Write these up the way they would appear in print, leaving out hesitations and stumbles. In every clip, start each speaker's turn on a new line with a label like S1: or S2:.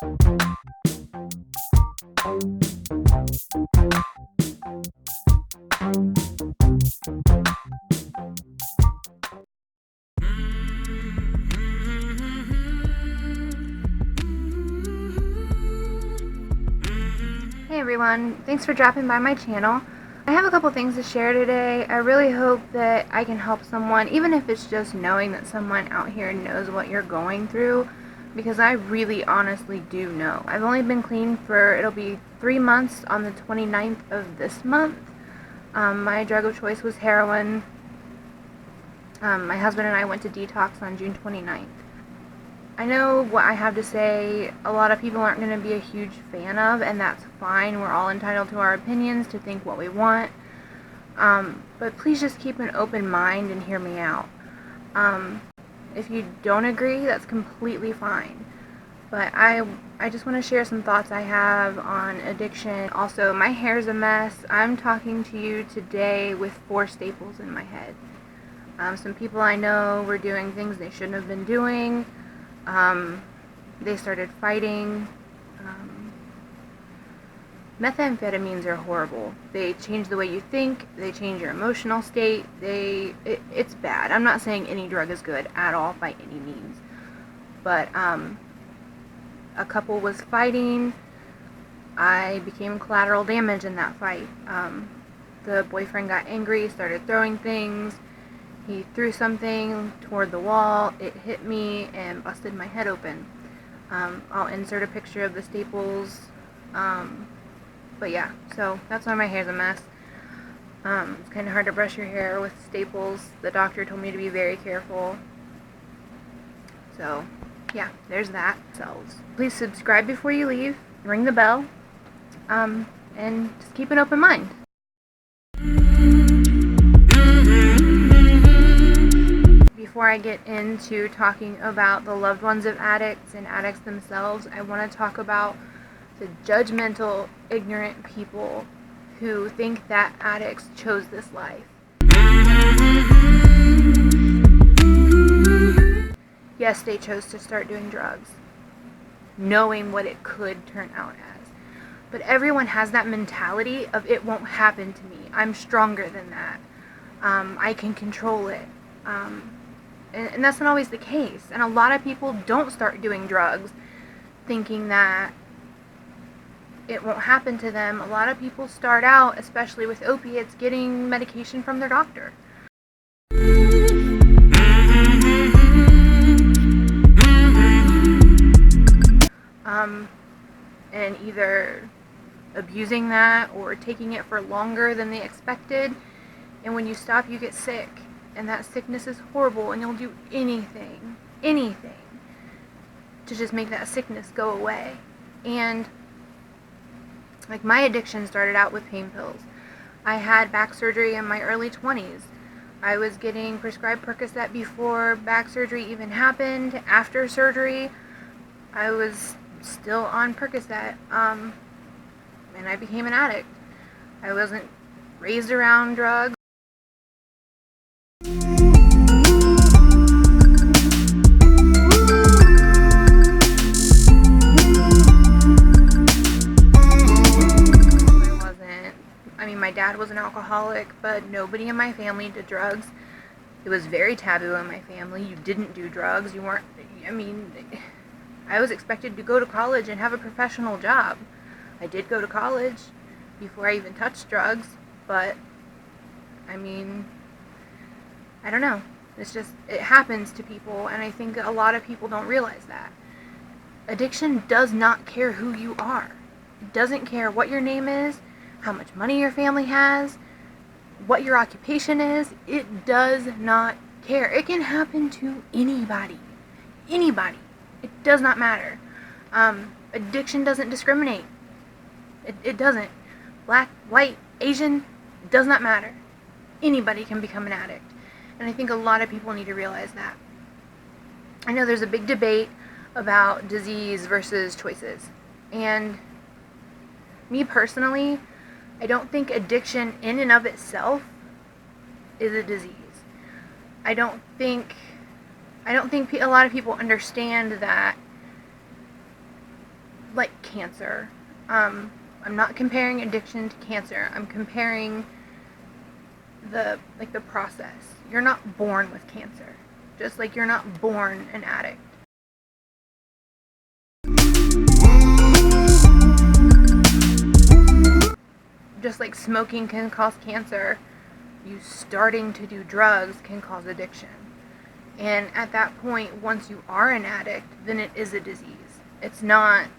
S1: Hey everyone, thanks for dropping by my channel. I have a couple things to share today. I really hope that I can help someone, even if it's just knowing that someone out here knows what you're going through, because I really honestly do know. I've only been clean for, it'll be 3 months on the 29th of this month. My drug of choice was heroin. My husband and I went to detox on June 29th. I know what I have to say a lot of people aren't going to be a huge fan of, and that's fine. We're all entitled to our opinions, to think what we want. But please just keep an open mind and hear me out. If you don't agree, that's completely fine. But I just want to share some thoughts I have on addiction. Also, my hair's a mess. I'm talking to you today with 4 staples in my head. Some people I know were doing things they shouldn't have been doing. They started fighting. Methamphetamines are horrible. They change the way you think. They change your emotional state. It's bad. I'm not saying any drug is good at all by any means. But a couple was fighting. I became collateral damage in that fight. The boyfriend got angry, started throwing things. He threw something toward the wall, it hit me and busted my head open. I'll insert a picture of the staples, but yeah, so that's why my hair's a mess. It's kind of hard to brush your hair with staples. The doctor told me to be very careful. So yeah, there's that. So please subscribe before you leave, ring the bell, and just keep an open mind. Before I get into talking about the loved ones of addicts and addicts themselves, I want to talk about the judgmental, ignorant people who think that addicts chose this life. Yes, they chose to start doing drugs, knowing what it could turn out as. But everyone has that mentality of it won't happen to me. I'm stronger than that. I can control it. And that's not always the case. And a lot of people don't start doing drugs thinking that it won't happen to them. A lot of people start out, especially with opiates, getting medication from their doctor. And either abusing that or taking it for longer than they expected. And when you stop, you get sick. And that sickness is horrible, and you'll do anything to just make that sickness go away. And like, my addiction started out with pain pills. I had back surgery in my early 20s. I was getting prescribed Percocet before back surgery even happened. After surgery, I was still on Percocet, and I became an addict. I wasn't raised around drugs. My dad was an alcoholic, but nobody in my family did drugs. It was very taboo in my family. You didn't do drugs. You weren't, I was expected to go to college and have a professional job. I did go to college before I even touched drugs, but, I don't know. It's just, it happens to people, and I think a lot of people don't realize that. Addiction does not care who you are. It doesn't care what your name is, how much money your family has, what your occupation is. It does not care. It can happen to anybody. Anybody. It does not matter. Addiction doesn't discriminate. It doesn't. Black, white, Asian, does not matter. Anybody can become an addict. And I think a lot of people need to realize that. I know there's a big debate about disease versus choices. And me personally, I don't think addiction in and of itself is a disease. I don't think a lot of people understand that like cancer. I'm not comparing addiction to cancer. I'm comparing the process. You're not born with cancer, just like you're not born an addict. Just like smoking can cause cancer, you starting to do drugs can cause addiction. And at that point, once you are an addict, then it is a disease. It's not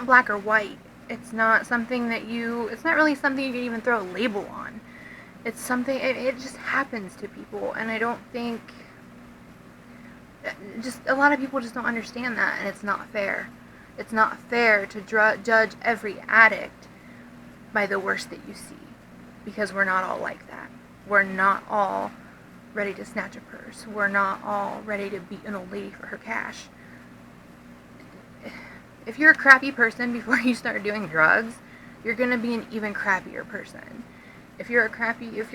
S1: black or white. It's not something that it's not really something you can even throw a label on. It's something, it just happens to people, and I don't think, just a lot of people just don't understand that, and it's not fair. It's not fair to judge every addict by the worst that you see, because we're not all like that. We're not all ready to snatch a purse. We're not all ready to beat an old lady for her cash. If you're a crappy person before you start doing drugs, you're going to be an even crappier person. If you're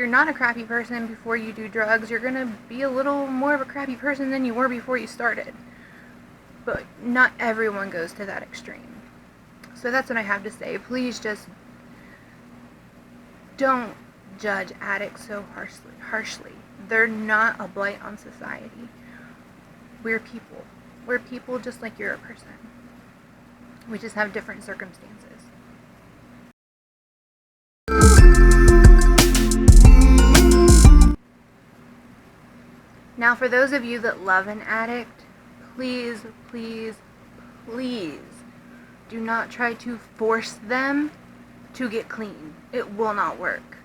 S1: not a crappy person before you do drugs, you're going to be a little more of a crappy person than you were before you started. But not everyone goes to that extreme. So that's what I have to say. Please just don't judge addicts so harshly. They're not a blight on society. We're people. We're people just like you're a person. We just have different circumstances. Now, for those of you that love an addict, please, please, please do not try to force them to get clean. It will not work.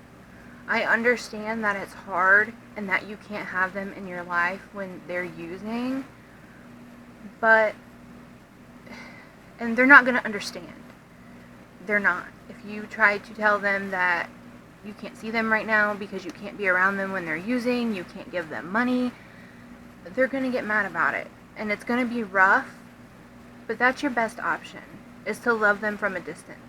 S1: I understand that it's hard and that you can't have them in your life when they're using, and they're not going to understand. They're not. If you try to tell them that you can't see them right now because you can't be around them when they're using, you can't give them money, they're going to get mad about it. And it's going to be rough, but that's your best option, is to love them from a distance.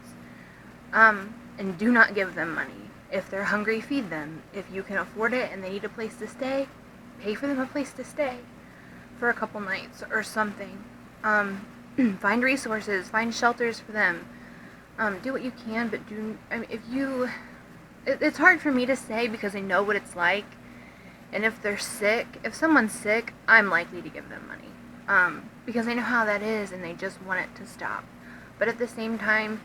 S1: And do not give them money. If they're hungry, feed them. If you can afford it and they need a place to stay, pay for them a place to stay for a couple nights or something. Find resources, find shelters for them. Do what you can, but it's hard for me to say because I know what it's like. And if they're sick, if someone's sick, I'm likely to give them money. Because I know how that is and they just want it to stop. But at the same time,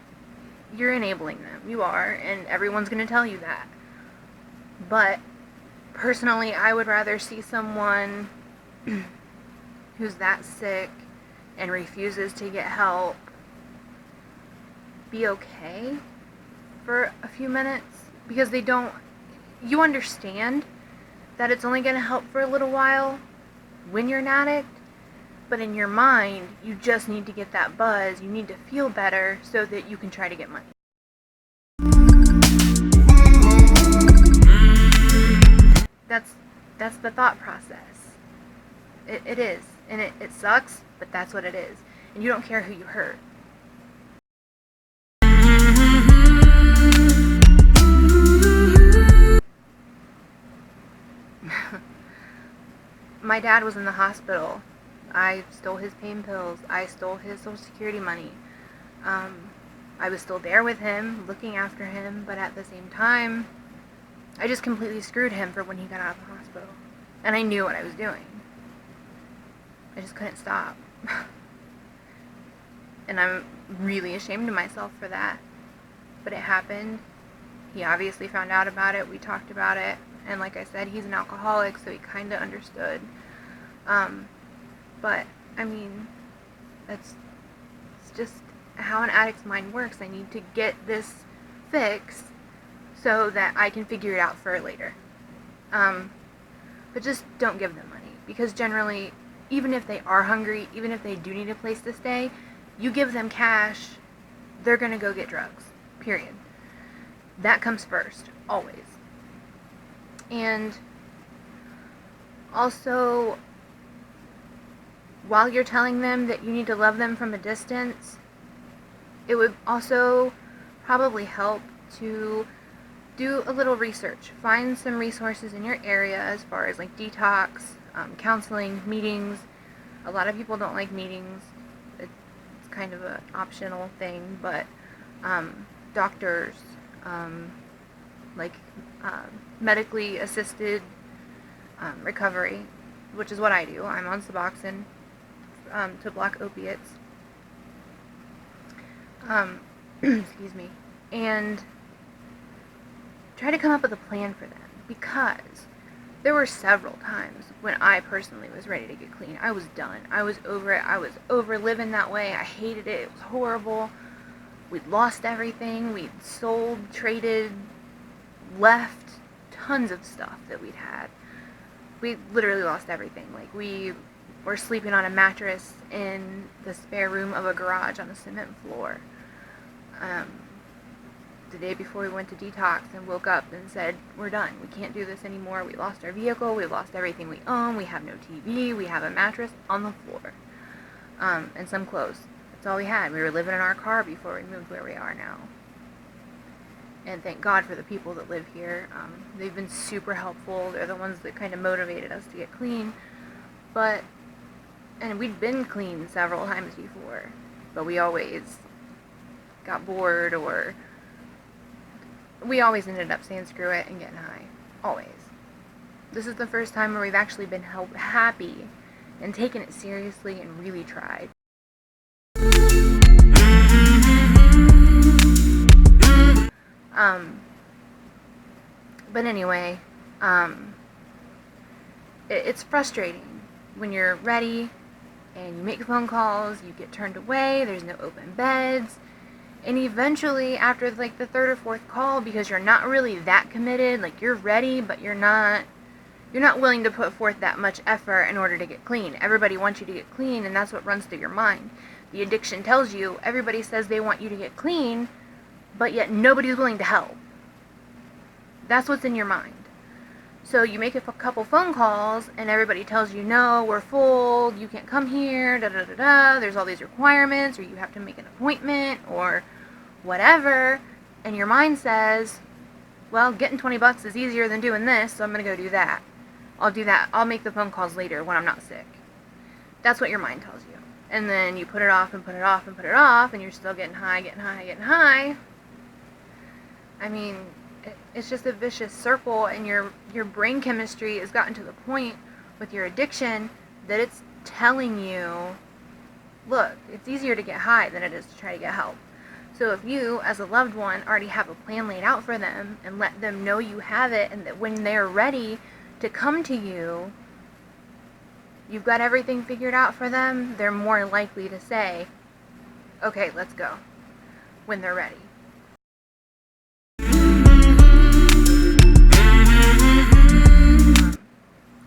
S1: you're enabling them. You are, and everyone's going to tell you that. But personally, I would rather see someone who's that sick and refuses to get help be okay for a few minutes, because you understand that it's only going to help for a little while when you're an addict, but in your mind, you just need to get that buzz, you need to feel better so that you can try to get money. That's the thought process. It is, and it sucks, but that's what it is. And you don't care who you hurt. My dad was in the hospital. I stole his pain pills. I stole his Social Security money. I was still there with him, looking after him, but at the same time, I just completely screwed him for when he got out of the hospital. And I knew what I was doing. I just couldn't stop. And I'm really ashamed of myself for that. But it happened. He obviously found out about it. We talked about it. And like I said, he's an alcoholic, so he kind of understood. But, I mean, it's just how an addict's mind works. I need to get this fixed so that I can figure it out for later. But just don't give them money. Because generally, even if they are hungry, even if they do need a place to stay, you give them cash, they're going to go get drugs. Period. That comes first. Always. And also, while you're telling them that you need to love them from a distance, it would also probably help to do a little research. Find some resources in your area as far as like detox, counseling, meetings, A lot of people don't like meetings. It's kind of an optional thing, but doctors, like medically assisted recovery, which is what I do. I'm on Suboxone to block opiates. Excuse me. And try to come up with a plan for them, because there were several times when I personally was ready to get clean. I was done. I was over it. I was over living that way. I hated it. It was horrible. We'd lost everything. We'd sold, traded, left tons of stuff that we'd had. We literally lost everything. Like, we were sleeping on a mattress in the spare room of a garage on a cement floor. The day before we went to detox, and woke up and said, we're done. We can't do this anymore. We lost our vehicle. We lost everything we own. We have no TV. We have a mattress on the floor. And some clothes. That's all we had. We were living in our car before we moved where we are now. And thank God for the people that live here. They've been super helpful. They're the ones that kind of motivated us to get clean. And we'd been clean several times before, but we always got bored, or we always ended up saying screw it and getting high. Always. This is the first time where we've actually been happy and taken it seriously and really tried. But anyway, it's frustrating when you're ready and you make phone calls, you get turned away, there's no open beds, and eventually after like the third or fourth call, because you're not really that committed, like you're ready, but you're not willing to put forth that much effort in order to get clean. Everybody wants you to get clean, and that's what runs through your mind. The addiction tells you, everybody says they want you to get clean, but yet nobody's willing to help. That's what's in your mind. So you make a couple phone calls, and everybody tells you, no, we're full, you can't come here, da-da-da-da, there's all these requirements, or you have to make an appointment, or whatever, and your mind says, well, getting $20 is easier than doing this, so I'm going to go do that. I'll do that. I'll make the phone calls later when I'm not sick. That's what your mind tells you. And then you put it off and put it off and put it off, and you're still getting high, getting high, getting high. I mean, it's just a vicious circle, and your brain chemistry has gotten to the point with your addiction that it's telling you, look, it's easier to get high than it is to try to get help. So if you, as a loved one, already have a plan laid out for them and let them know you have it, and that when they're ready to come to you, you've got everything figured out for them, they're more likely to say, okay, let's go, when they're ready.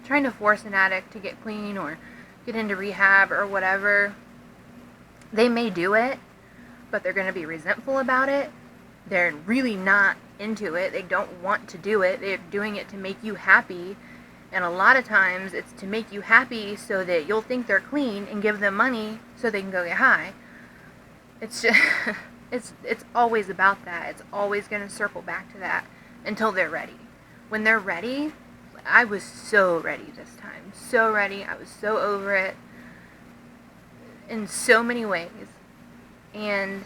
S1: Trying to force an addict to get clean or get into rehab or whatever, they may do it, but they're going to be resentful about it. They're really not into it. They don't want to do it. They're doing it to make you happy. And a lot of times it's to make you happy so that you'll think they're clean and give them money so they can go get high. It's just, it's always about that. It's always going to circle back to that until they're ready. When they're ready, I was so ready this time. So ready. I was so over it in so many ways. And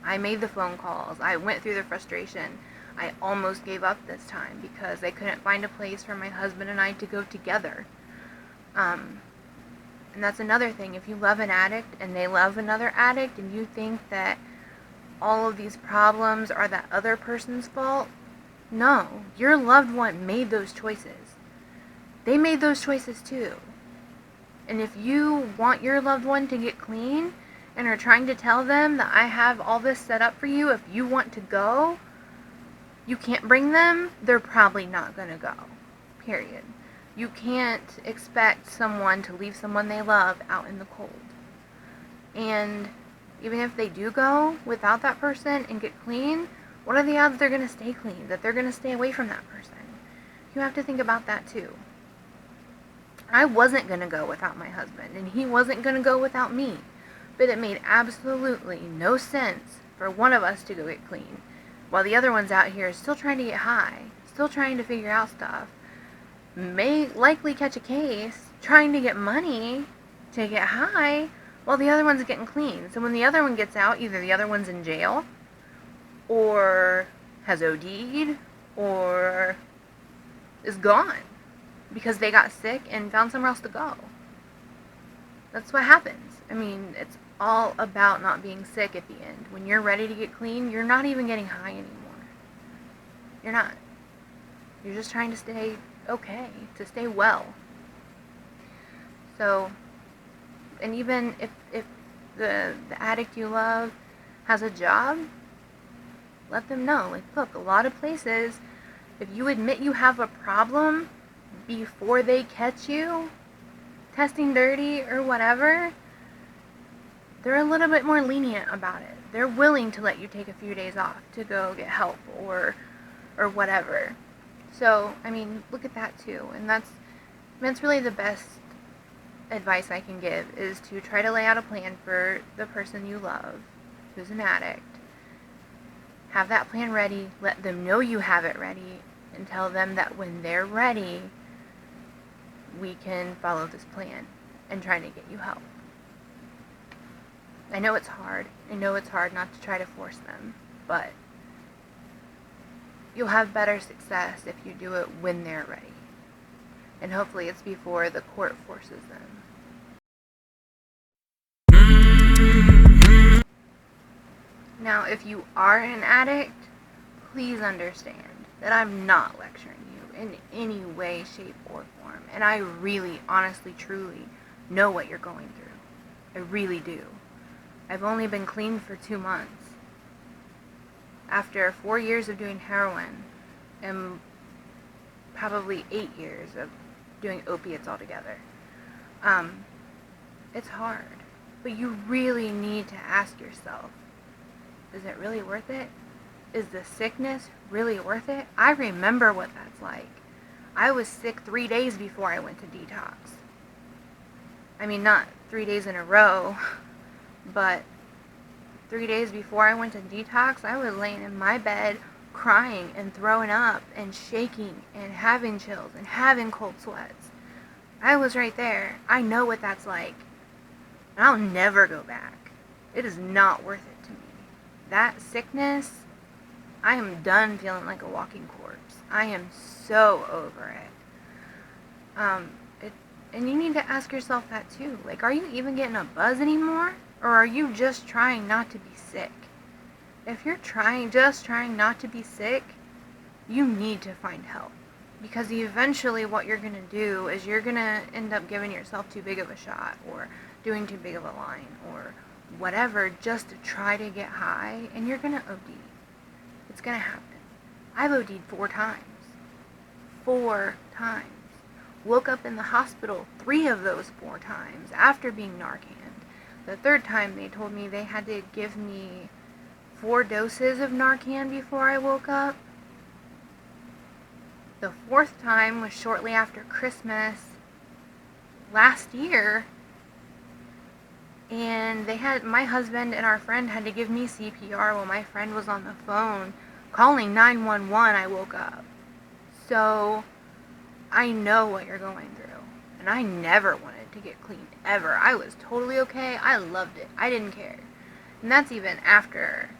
S1: I made the phone calls. I went through the frustration. I almost gave up this time because I couldn't find a place for my husband and I to go together. And that's another thing. If you love an addict and they love another addict and you think that all of these problems are that other person's fault, no. Your loved one made those choices. They made those choices too. And if you want your loved one to get clean and are trying to tell them that I have all this set up for you, if you want to go, you can't bring them, they're probably not going to go. Period. You can't expect someone to leave someone they love out in the cold. And even if they do go without that person and get clean, what are the odds they're going to stay clean, that they're going to stay away from that person? You have to think about that too. I wasn't going to go without my husband, and he wasn't going to go without me. But it made absolutely no sense for one of us to go get clean, while the other one's out here still trying to get high, still trying to figure out stuff, may likely catch a case, trying to get money to get high while the other one's getting clean. So when the other one gets out, either the other one's in jail or has OD'd or is gone because they got sick and found somewhere else to go. That's what happens. I mean, it's all about not being sick at the end. When you're ready to get clean, you're not even getting high anymore. You're not. You're just trying to stay okay, to stay well. So, and even if the addict you love has a job, let them know. Like, look, a lot of places, if you admit you have a problem before they catch you testing dirty or whatever, they're a little bit more lenient about it. They're willing to let you take a few days off to go get help or whatever. So, I mean, look at that too. And that's really the best advice I can give, is to try to lay out a plan for the person you love who's an addict. Have that plan ready, let them know you have it ready, and tell them that when they're ready, we can follow this plan and try to get you help. I know it's hard. I know it's hard not to try to force them, but you'll have better success if you do it when they're ready. And hopefully it's before the court forces them. Now, if you are an addict, please understand that I'm not lecturing you in any way, shape, or form. And I really, honestly, truly know what you're going through. I really do. I've only been clean for 2 months. After 4 years of doing heroin and probably 8 years of doing opiates altogether. It's hard. But you really need to ask yourself, is it really worth it? Is the sickness really worth it? I remember what that's like. I was sick 3 days before I went to detox. I mean, not 3 days in a row, but 3 days before I went to detox, I was laying in my bed crying and throwing up and shaking and having chills and having cold sweats. I was right there. I know what that's like. And I'll never go back. It is not worth it to me. That sickness, I am done feeling like a walking corpse. I am so over it. And you need to ask yourself that too. Like, are you even getting a buzz anymore? Or are you just trying not to be sick? If you're just trying not to be sick, you need to find help. Because eventually what you're going to do is you're going to end up giving yourself too big of a shot, or doing too big of a line, or whatever, just to try to get high, and you're going to OD. It's going to happen. I've OD'd 4 times. 4 times. Woke up in the hospital 3 of those 4 times after being Narcan. The 3rd time they told me they had to give me 4 doses of Narcan before I woke up. The 4th time was shortly after Christmas last year, and my husband and our friend had to give me CPR while my friend was on the phone calling 911. I woke up. So I know what you're going through, and I never wanted to get clean, ever. I was totally okay. I loved it. I didn't care. And that's even after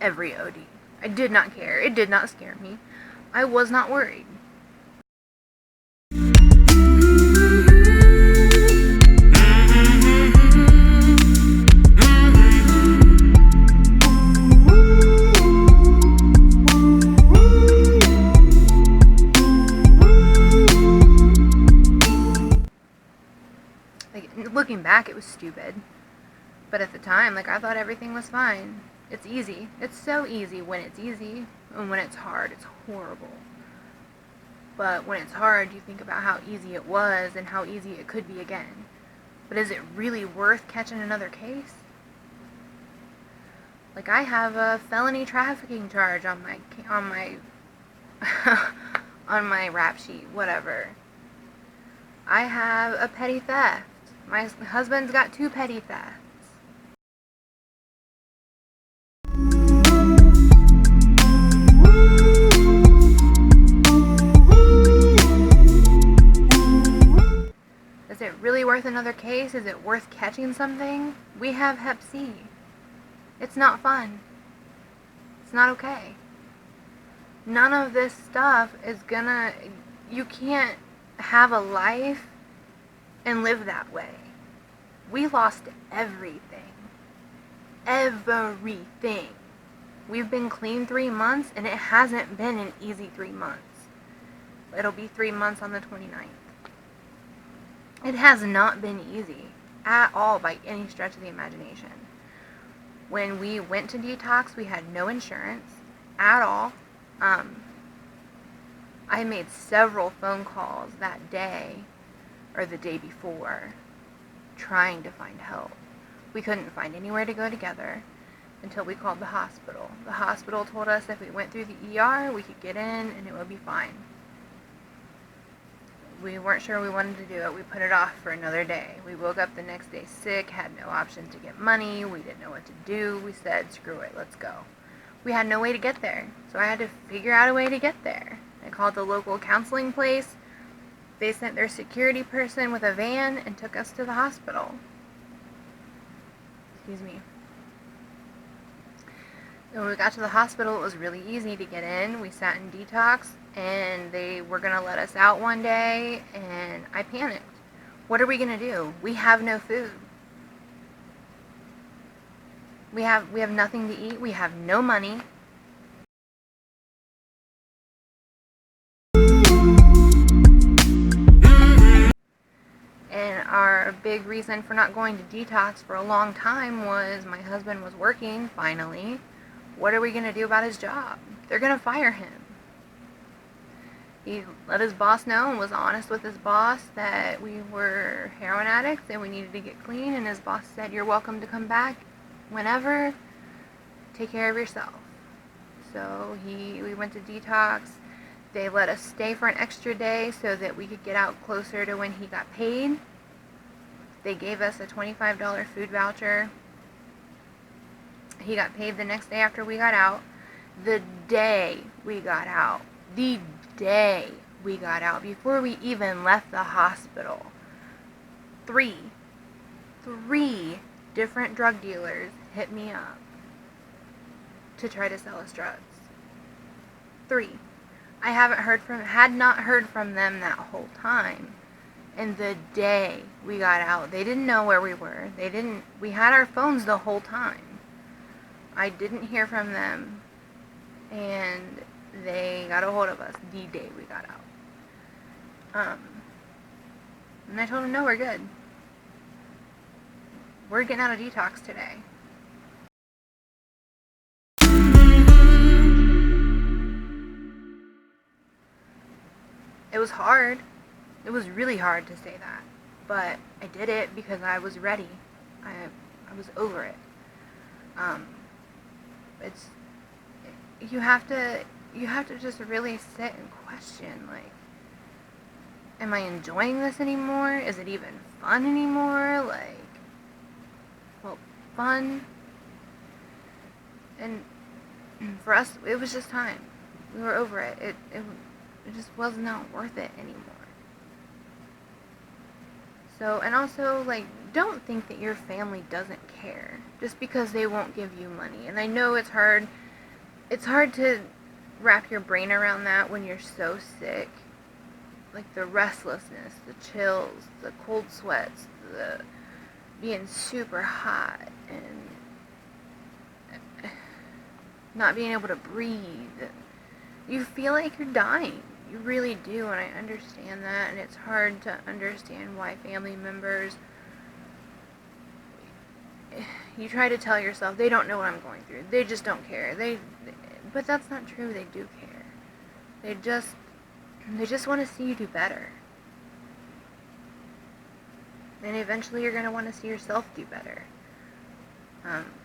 S1: every OD. I did not care. It did not scare me. I was not worried. Looking back, it was stupid. But at the time, I thought everything was fine. It's easy. It's so easy when it's easy, and when it's hard, it's horrible. But when it's hard, you think about how easy it was and how easy it could be again. But is it really worth catching another case? I have a felony trafficking charge on my on my rap sheet, whatever. I have a petty theft. My husband's got 2 petty thefts. Is it really worth worth another case? Is it worth catching something? We have Hep C. It's not fun. It's not okay. None of this stuff is gonna... You can't have a life and live that way. We lost everything. Everything. We've been clean 3 months, and it hasn't been an easy 3 months. It'll be 3 months on the 29th. It has not been easy at all by any stretch of the imagination. When we went to detox, we had no insurance at all. I made several phone calls that day or the day before trying to find help. We couldn't find anywhere to go together until we called the hospital. The hospital told us if we went through the ER, we could get in and it would be fine. We weren't sure we wanted to do it. We put it off for another day. We woke up the next day sick, had no option to get money. We didn't know what to do. We said, screw it, let's go. We had no way to get there, so I had to figure out a way to get there. I called the local counseling place. They sent their security person with a van and took us to the hospital. Excuse me. When we got to the hospital, it was really easy to get in. We sat in detox, and they were going to let us out one day, and I panicked. What are we going to do? We have no food. We have nothing to eat. We have no money. And our big reason for not going to detox for a long time was my husband was working, finally. What are we going to do about his job? They're going to fire him. He let his boss know and was honest with his boss that we were heroin addicts and we needed to get clean, and his boss said, you're welcome to come back whenever. Take care of yourself. So we went to detox. They let us stay for an extra day so that we could get out closer to when he got paid. They gave us a $25 food voucher. He got paid the next day after we got out. The day we got out, before we even left the hospital, three different drug dealers hit me up to try to sell us drugs. 3. I had not heard from them that whole time. And the day we got out, they didn't know where we were. We had our phones the whole time. I didn't hear from them, and they got a hold of us the day we got out. And I told them, no, we're good. We're getting out of detox today. It was hard. It was really hard to say that. But I did it because I was ready. I was over it. You have to just really sit and question, like, am I enjoying this anymore? Is it even fun anymore? Like, well, fun. And for us, it was just time. We were over it. It just was not worth it anymore. So, and also, like, don't think that your family doesn't care just because they won't give you money. And I know it's hard to wrap your brain around that when you're so sick. Like the restlessness, the chills, the cold sweats, the being super hot, and not being able to breathe. You feel like you're dying. You really do, and I understand that, and it's hard to understand why family members, you try to tell yourself, they don't know what I'm going through. They just don't care. But that's not true. They do care. They just want to see you do better. And eventually you're going to want to see yourself do better.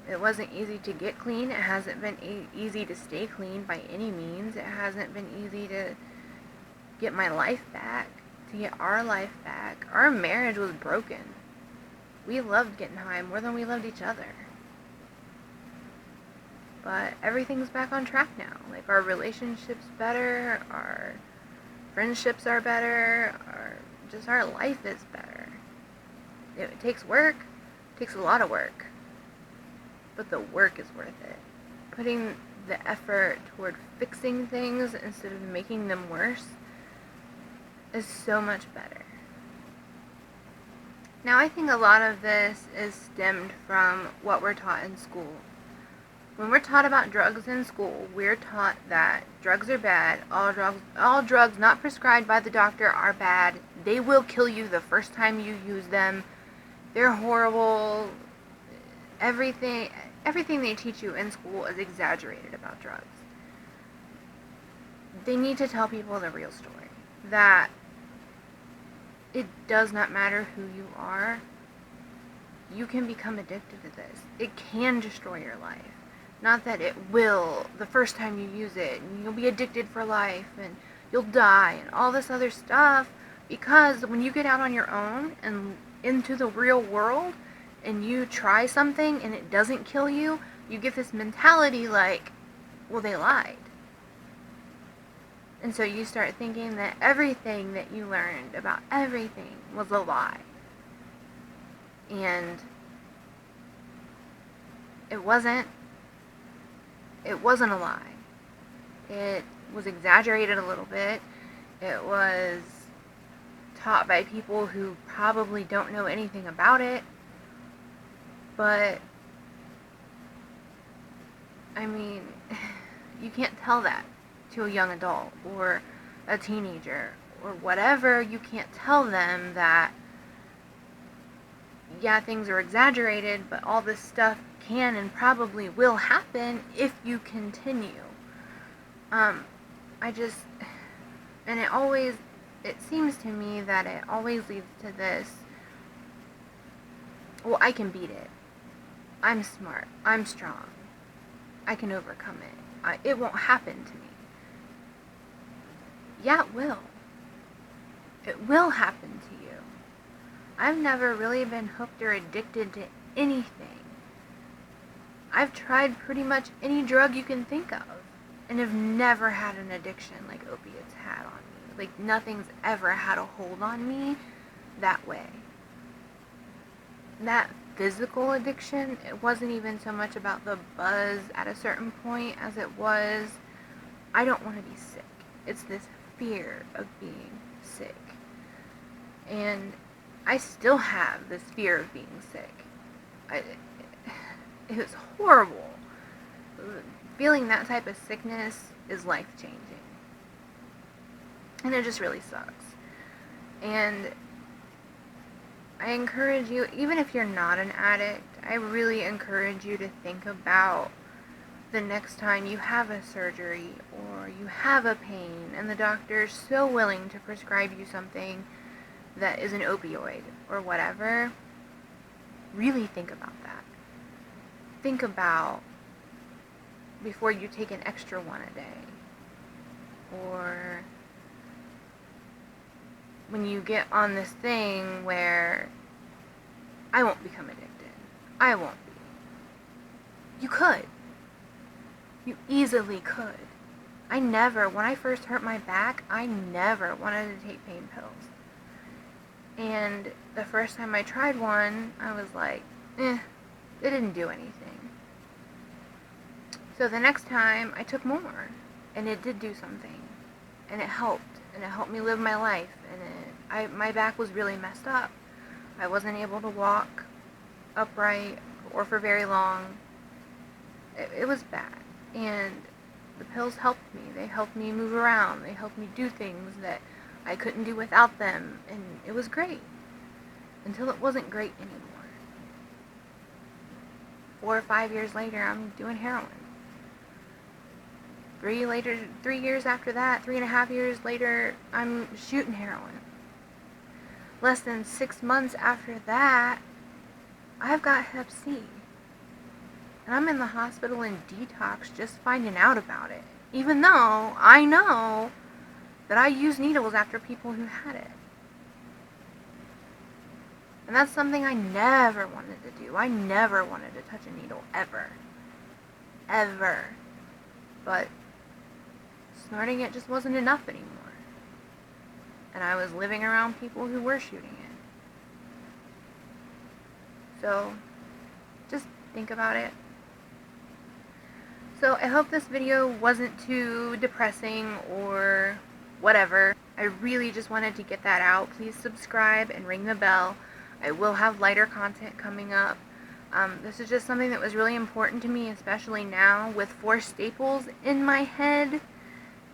S1: It wasn't easy to get clean. It hasn't been easy to stay clean by any means. It hasn't been easy to get my life back, to get our life back. Our marriage was broken. We loved getting high more than we loved each other. But everything's back on track now. Like, our relationship's better, our friendships are better, our life is better. It takes work. It takes a lot of work. But the work is worth it. Putting the effort toward fixing things instead of making them worse is so much better. Now, I think a lot of this is stemmed from what we're taught in school. When we're taught about drugs in school, we're taught that drugs are bad. All drugs not prescribed by the doctor are bad. They will kill you the first time you use them. They're horrible. Everything they teach you in school is exaggerated about drugs. They need to tell people the real story. That it does not matter who you are. You can become addicted to this. It can destroy your life. Not that it will the first time you use it, and you'll be addicted for life, and you'll die, and all this other stuff. Because when you get out on your own and into the real world, and you try something and it doesn't kill you, you get this mentality like, well, they lied. And so you start thinking that everything that you learned about everything was a lie. And it wasn't. It wasn't a lie. It was exaggerated a little bit. It was taught by people who probably don't know anything about it. But, I mean, you can't tell that to a young adult or a teenager or whatever. You can't tell them that, yeah, things are exaggerated, but all this stuff can and probably will happen if you continue. It seems to me that it always leads to this, well, I can beat it. I'm smart. I'm strong. I can overcome it. It won't happen to me. Yeah, it will. It will happen to you. I've never really been hooked or addicted to anything. I've tried pretty much any drug you can think of, and have never had an addiction like opiates had on me. Like, nothing's ever had a hold on me that way. That physical addiction, it wasn't even so much about the buzz at a certain point as it was, I don't want to be sick. It's this fear of being sick. And I still have this fear of being sick. It was horrible. Feeling that type of sickness is life-changing. And it just really sucks. And I encourage you, even if you're not an addict, I really encourage you to think about the next time you have a surgery or you have a pain and the doctor's so willing to prescribe you something that is an opioid or whatever. Really think about that. Think about before you take an extra one a day, or when you get on this thing where I won't become addicted. I won't be. You could. You easily could. When I first hurt my back, I never wanted to take pain pills. And the first time I tried one, I was like, it didn't do anything. So the next time, I took more, and it did do something. And it helped me live my life, and my back was really messed up. I wasn't able to walk upright or for very long. It was bad, and the pills helped me. They helped me move around. They helped me do things that I couldn't do without them, and it was great, until it wasn't great anymore. 4 or 5 years later, I'm doing heroin. 3 years after that, 3.5 years later, I'm shooting heroin. Less than 6 months after that, I've got Hep C. And I'm in the hospital in detox just finding out about it. Even though I know that I use needles after people who had it. And that's something I never wanted to do. I never wanted to touch a needle, ever. Ever. But snorting it just wasn't enough anymore. And I was living around people who were shooting So just think about it. So I hope this video wasn't too depressing or whatever. I really just wanted to get that out. Please subscribe and ring the bell. I will have lighter content coming up. This is just something that was really important to me, especially now with 4 staples in my head.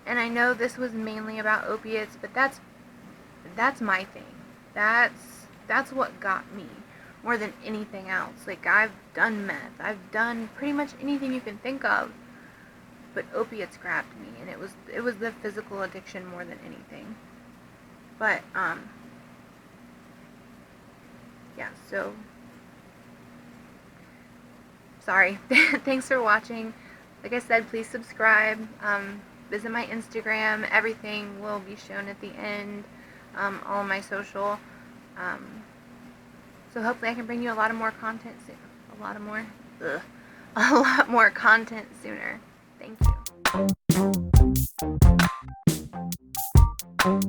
S1: And I know this was mainly about opiates, but that's my thing. That's what got me more than anything else. Like, I've done meth, I've done pretty much anything you can think of, but opiates grabbed me, and it was the physical addiction more than anything. But yeah, so sorry. Thanks for watching. Like I said, please subscribe. Visit my Instagram. Everything will be shown at the end. All my social. So hopefully I can bring you a lot more content soon. A lot more content sooner. Thank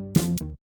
S1: you.